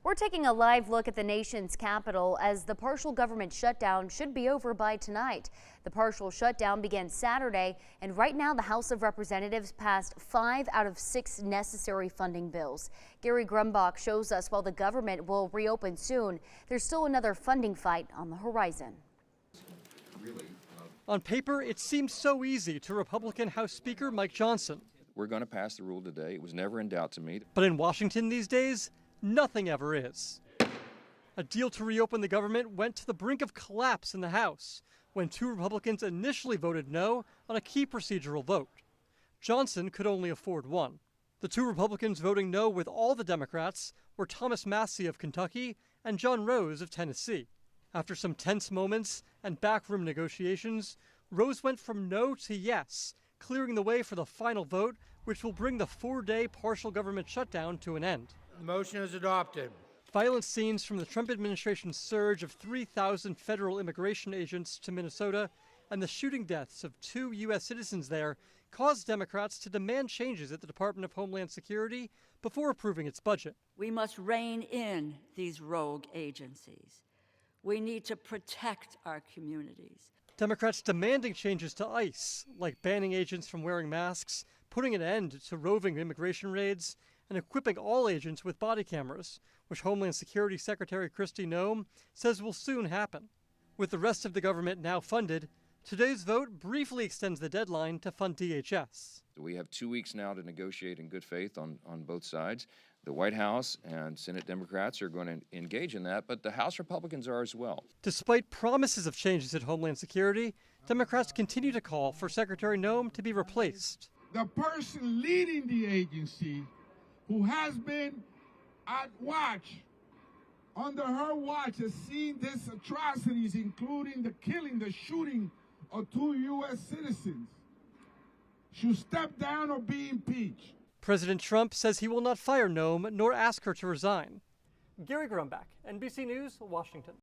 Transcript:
We're taking a live look at the nation's capital as the partial government shutdown should be over by tonight. The partial shutdown began Saturday, and right now the House of Representatives passed 5 out of 6 necessary funding bills. Gary Grumbach shows us while the government will reopen soon, there's still another funding fight on the horizon. On paper, it seems so easy to Republican House Speaker Mike Johnson. We're going to pass the rule today. It was never in doubt to me. But in Washington these days, nothing ever is. A deal to reopen the government went to the brink of collapse in the House when 2 Republicans initially voted no on a key procedural vote. Johnson could only afford one. The 2 Republicans voting no with all the Democrats were Thomas Massie of Kentucky and John Rose of Tennessee. After some tense moments and backroom negotiations, Rose went from no to yes, clearing the way for the final vote, which will bring the 4-day partial government shutdown to an end. The motion is adopted. Violent scenes from the Trump administration's surge of 3,000 federal immigration agents to Minnesota and the shooting deaths of 2 U.S. citizens there caused Democrats to demand changes at the Department of Homeland Security before approving its budget. We must rein in these rogue agencies. We need to protect our communities. Democrats demanding changes to ICE, like banning agents from wearing masks, putting an end to roving immigration raids, and equipping all agents with body cameras, which Homeland Security Secretary Kristi Noem says will soon happen. With the rest of the government now funded, today's vote briefly extends the deadline to fund DHS. We have 2 weeks now to negotiate in good faith on both sides. The White House and Senate Democrats are going to engage in that, but the House Republicans are as well. Despite promises of changes at Homeland Security, Democrats continue to call for Secretary Noem to be replaced. The person leading the agency, who has been at watch, under her watch, has seen these atrocities, including the killing, the shooting of 2 U.S. citizens, should step down or be impeached. President Trump says he will not fire Noem nor ask her to resign. Gary Grumbach, NBC News, Washington.